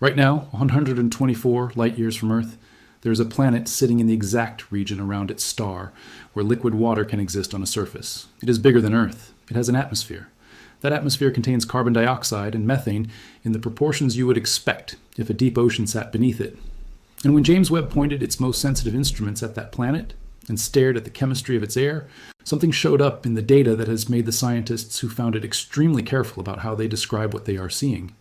Right now, 124 light years from Earth, there is a planet sitting in the exact region around its star where liquid water can exist on a surface. It is bigger than Earth. It has an atmosphere. That atmosphere contains carbon dioxide and methane in the proportions you would expect if a deep ocean sat beneath it. And when James Webb pointed its most sensitive instruments at that planet and stared at the chemistry of its air, something showed up in the data that has made the scientists who found it extremely careful about how they describe what they are seeing.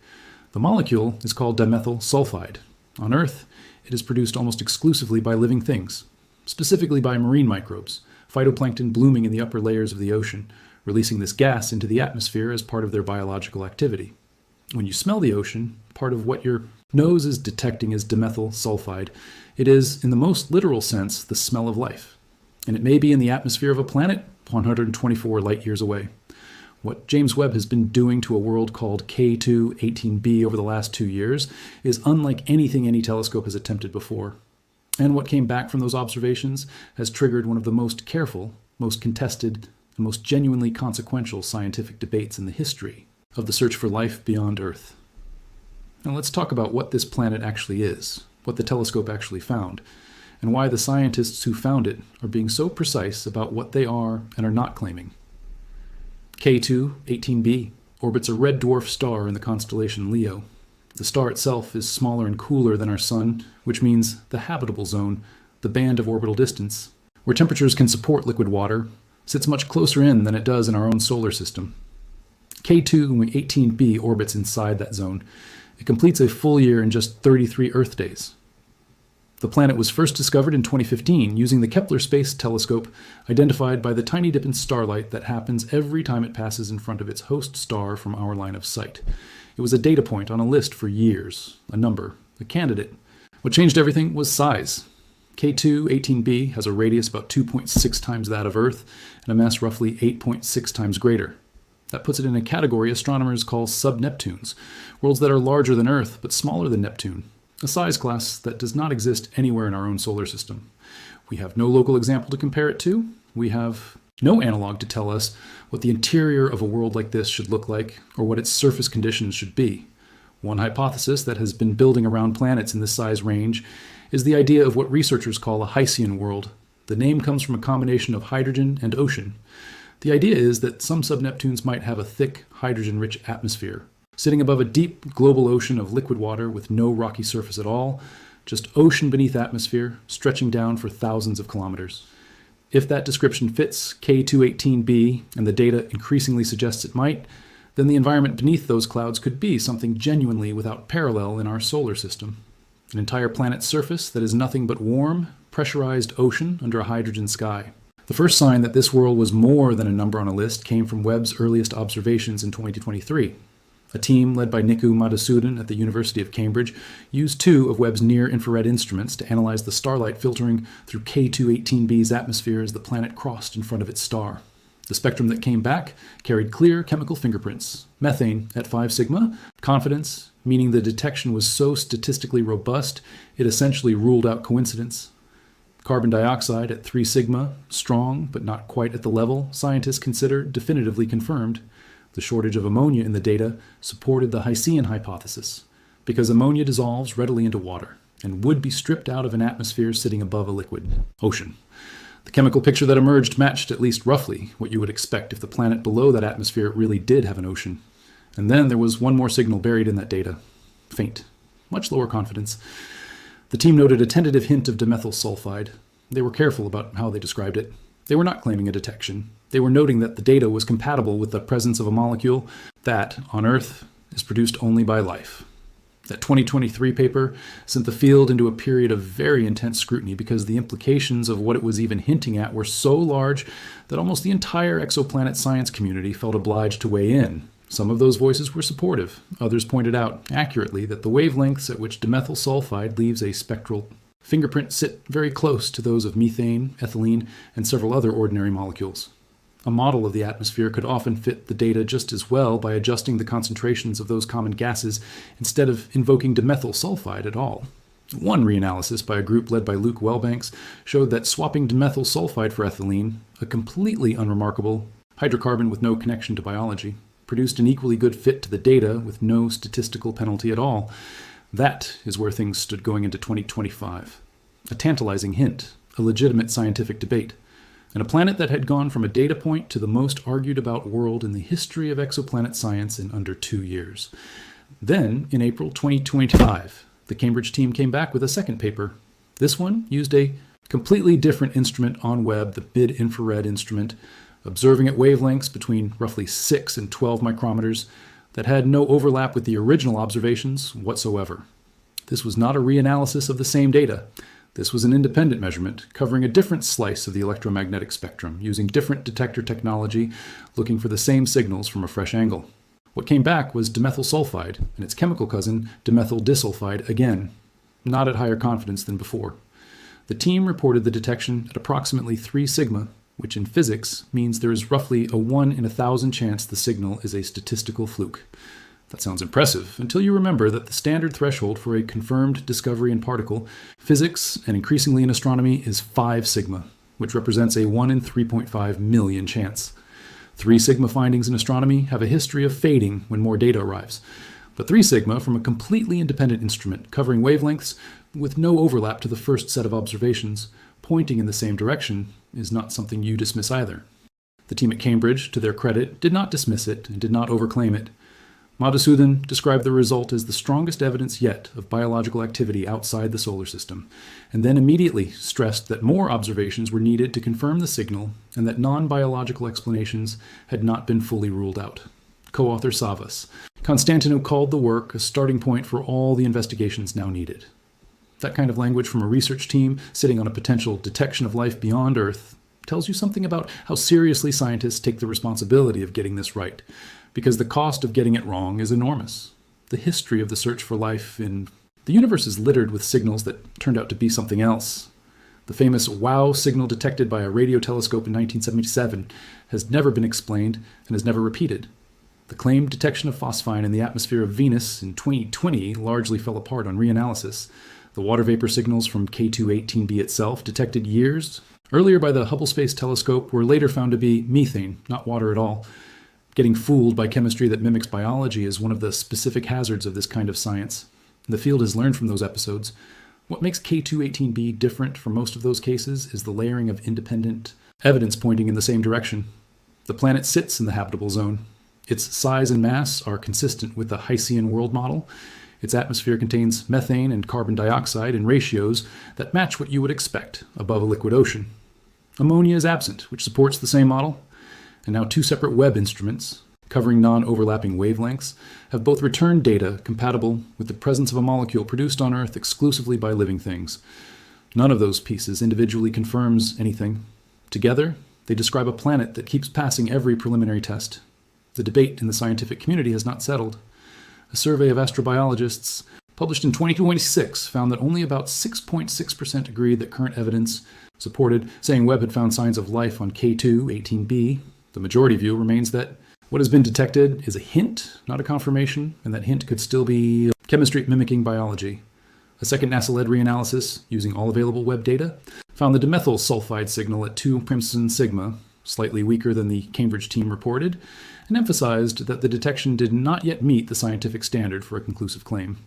The molecule is called dimethyl sulfide. On Earth, it is produced almost exclusively by living things, specifically by marine microbes, phytoplankton blooming in the upper layers of the ocean, releasing this gas into the atmosphere as part of their biological activity. When you smell the ocean, part of what your nose is detecting is dimethyl sulfide. It is, in the most literal sense, the smell of life. And it may be in the atmosphere of a planet 124 light years away. What James Webb has been doing to a world called K2-18b over the last 2 years is unlike anything any telescope has attempted before. And what came back from those observations has triggered one of the most careful, most contested, and most genuinely consequential scientific debates in the history of the search for life beyond Earth. Now let's talk about what this planet actually is, what the telescope actually found, and why the scientists who found it are being so precise about what they are and are not claiming. K2-18b orbits a red dwarf star in the constellation Leo. The star itself is smaller and cooler than our Sun, which means the habitable zone, the band of orbital distance, where temperatures can support liquid water, sits much closer in than it does in our own solar system. K2-18b orbits inside that zone. It completes a full year in just 33 Earth days. The planet was first discovered in 2015 using the Kepler Space Telescope, identified by the tiny dip in starlight that happens every time it passes in front of its host star from our line of sight. It was a data point on a list for years, a number, a candidate. What changed everything was size. K2-18b has a radius about 2.6 times that of Earth and a mass roughly 8.6 times greater. That puts it in a category astronomers call sub-Neptunes, worlds that are larger than Earth but smaller than Neptune, a size class that does not exist anywhere in our own solar system. We have no local example to compare it to. We have no analog to tell us what the interior of a world like this should look like or what its surface conditions should be. One hypothesis that has been building around planets in this size range is the idea of what researchers call a Hycean world. The name comes from a combination of hydrogen and ocean. The idea is that some sub-Neptunes might have a thick, hydrogen-rich atmosphere, sitting above a deep global ocean of liquid water with no rocky surface at all, just ocean beneath atmosphere, stretching down for thousands of kilometers. If that description fits K2-18b, and the data increasingly suggests it might, then the environment beneath those clouds could be something genuinely without parallel in our solar system. An entire planet's surface that is nothing but warm, pressurized ocean under a hydrogen sky. The first sign that this world was more than a number on a list came from Webb's earliest observations in 2023. A team led by Niku Madhusudan at the University of Cambridge used 2 of Webb's near-infrared instruments to analyze the starlight filtering through K2-18b's atmosphere as the planet crossed in front of its star. The spectrum that came back carried clear chemical fingerprints, methane at 5 sigma, confidence, meaning the detection was so statistically robust it essentially ruled out coincidence. Carbon dioxide at 3 sigma, strong but not quite at the level scientists consider definitively confirmed. The shortage of ammonia in the data supported the Hycean hypothesis, because ammonia dissolves readily into water and would be stripped out of an atmosphere sitting above a liquid ocean. The chemical picture that emerged matched at least roughly what you would expect if the planet below that atmosphere really did have an ocean. And then there was one more signal buried in that data. Faint. Much lower confidence. The team noted a tentative hint of dimethyl sulfide. They were careful about how they described it. They were not claiming a detection. They were noting that the data was compatible with the presence of a molecule that, on Earth, is produced only by life. That 2023 paper sent the field into a period of very intense scrutiny because the implications of what it was even hinting at were so large that almost the entire exoplanet science community felt obliged to weigh in. Some of those voices were supportive. Others pointed out, accurately, that the wavelengths at which dimethyl sulfide leaves a spectral fingerprint sit very close to those of methane, ethylene, and several other ordinary molecules. A model of the atmosphere could often fit the data just as well by adjusting the concentrations of those common gases instead of invoking dimethyl sulfide at all. One reanalysis by a group led by Luke Wellbanks showed that swapping dimethyl sulfide for ethylene, a completely unremarkable hydrocarbon with no connection to biology, produced an equally good fit to the data with no statistical penalty at all. That is where things stood going into 2025. A tantalizing hint, a legitimate scientific debate, and a planet that had gone from a data point to the most argued about world in the history of exoplanet science in under 2 years. Then, in April 2025, the Cambridge team came back with a second paper. This one used a completely different instrument on Webb, the mid-infrared instrument, observing at wavelengths between roughly 6 and 12 micrometers that had no overlap with the original observations whatsoever. This was not a reanalysis of the same data. This was an independent measurement covering a different slice of the electromagnetic spectrum, using different detector technology, looking for the same signals from a fresh angle. What came back was dimethyl sulfide and its chemical cousin, dimethyl disulfide, again, not at higher confidence than before. The team reported the detection at approximately 3 sigma, which in physics means there is roughly a 1 in 1,000 chance the signal is a statistical fluke. That sounds impressive, until you remember that the standard threshold for a confirmed discovery in particle, physics, and increasingly in astronomy, is 5 sigma, which represents a 1 in 3.5 million chance. 3 sigma findings in astronomy have a history of fading when more data arrives. But 3 sigma from a completely independent instrument covering wavelengths with no overlap to the first set of observations, pointing in the same direction, is not something you dismiss either. The team at Cambridge, to their credit, did not dismiss it and did not overclaim it. Madhusudhan described the result as the strongest evidence yet of biological activity outside the solar system, and then immediately stressed that more observations were needed to confirm the signal and that non-biological explanations had not been fully ruled out. Co-author Savas. Constantino called the work a starting point for all the investigations now needed. That kind of language from a research team sitting on a potential detection of life beyond Earth tells you something about how seriously scientists take the responsibility of getting this right, because the cost of getting it wrong is enormous. The history of the search for life in the universe is littered with signals that turned out to be something else. The famous WOW signal detected by a radio telescope in 1977 has never been explained and is never repeated. The claimed detection of phosphine in the atmosphere of Venus in 2020 largely fell apart on reanalysis. The water vapor signals from K2-18b itself, detected years earlier by the Hubble Space Telescope, were later found to be methane, not water at all. Getting fooled by chemistry that mimics biology is one of the specific hazards of this kind of science. The field has learned from those episodes. What makes K2-18b different from most of those cases is the layering of independent evidence pointing in the same direction. The planet sits in the habitable zone. Its size and mass are consistent with the Hycean world model. Its atmosphere contains methane and carbon dioxide in ratios that match what you would expect above a liquid ocean. Ammonia is absent, which supports the same model. And now 2 separate Webb instruments, covering non-overlapping wavelengths, have both returned data compatible with the presence of a molecule produced on Earth exclusively by living things. None of those pieces individually confirms anything. Together, they describe a planet that keeps passing every preliminary test. The debate in the scientific community has not settled. A survey of astrobiologists published in 2026 found that only about 6.6% agreed that current evidence supported saying Webb had found signs of life on K2-18b. The majority view remains that what has been detected is a hint, not a confirmation, and that hint could still be chemistry mimicking biology. A second NASA-led reanalysis, using all available Webb data, found the dimethyl sulfide signal at 2 Primson sigma, slightly weaker than the Cambridge team reported, and emphasized that the detection did not yet meet the scientific standard for a conclusive claim.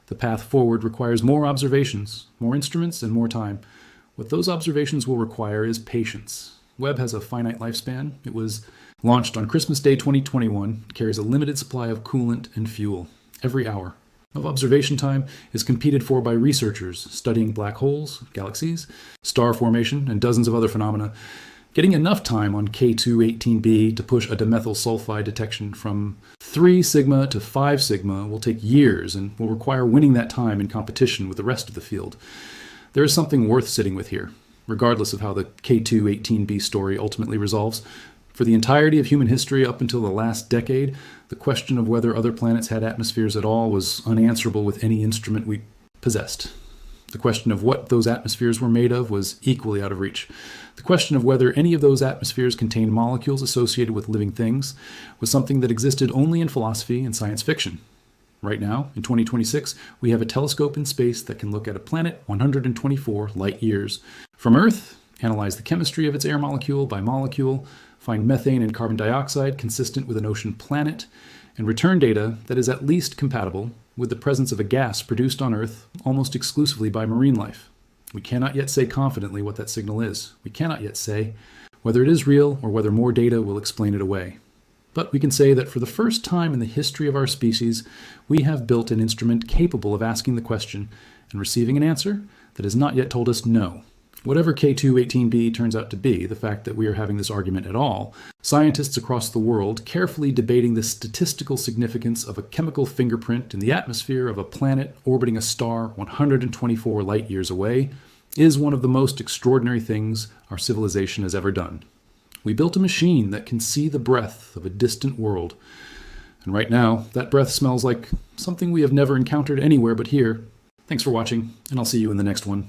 The path forward requires more observations, more instruments, and more time. What those observations will require is patience. Webb has a finite lifespan. It was launched on Christmas Day 2021, carries a limited supply of coolant and fuel. Every hour of observation time is competed for by researchers studying black holes, galaxies, star formation, and dozens of other phenomena. Getting enough time on K2-18b to push a dimethyl sulfide detection from 3 sigma to 5 sigma will take years and will require winning that time in competition with the rest of the field. There is something worth sitting with here, regardless of how the K2-18b story ultimately resolves. For the entirety of human history up until the last decade, the question of whether other planets had atmospheres at all was unanswerable with any instrument we possessed. The question of what those atmospheres were made of was equally out of reach. The question of whether any of those atmospheres contained molecules associated with living things was something that existed only in philosophy and science fiction. Right now, in 2026, we have a telescope in space that can look at a planet 124 light years from Earth, analyze the chemistry of its air molecule by molecule, find methane and carbon dioxide consistent with an ocean planet, and return data that is at least compatible, with the presence of a gas produced on Earth almost exclusively by marine life. We cannot yet say confidently what that signal is. We cannot yet say whether it is real or whether more data will explain it away. But we can say that for the first time in the history of our species, we have built an instrument capable of asking the question and receiving an answer that has not yet told us no. Whatever K2-18b turns out to be, the fact that we are having this argument at all, scientists across the world carefully debating the statistical significance of a chemical fingerprint in the atmosphere of a planet orbiting a star 124 light years away is one of the most extraordinary things our civilization has ever done. We built a machine that can see the breath of a distant world. And right now, that breath smells like something we have never encountered anywhere but here. Thanks for watching, and I'll see you in the next one.